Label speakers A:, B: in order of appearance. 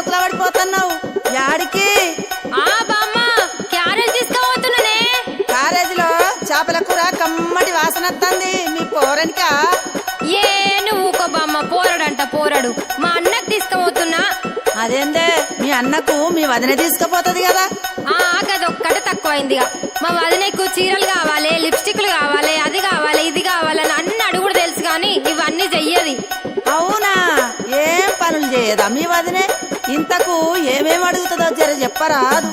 A: ఉరుకుల పడిపోతున్నావు యాడికి?
B: బామ్మ క్యారేజ్ తీసుకుపోతున్నానే.
A: క్యారేజీలో చేపల కూర కమ్మటి వాసన వస్తుంది. మీ పోరనికా?
B: నువ్వు ఊకో బామ్మ, పోరడంట పోరడు. మా అన్నకు తీసుకుపోతున్నా.
A: అదేందే మీ అన్నకు మీ వదిన తీసుకుపోతుంది కదా?
B: గదొక్కటే తక్కువైందిగా. మా వదినకు చీరలు కావాలి, లిప్స్టిక్లు కావాలి, అది కావాలి ఇది కావాలని అన్ని అడుగుడు తెలుసు కానీ ఇవన్నీ చెయ్యది.
A: అవునా? ఏం పనులు చేయదా మీ వదినే? ఇంతకు ఏమేమి అడుగుతుందో జర చెప్పరాదు.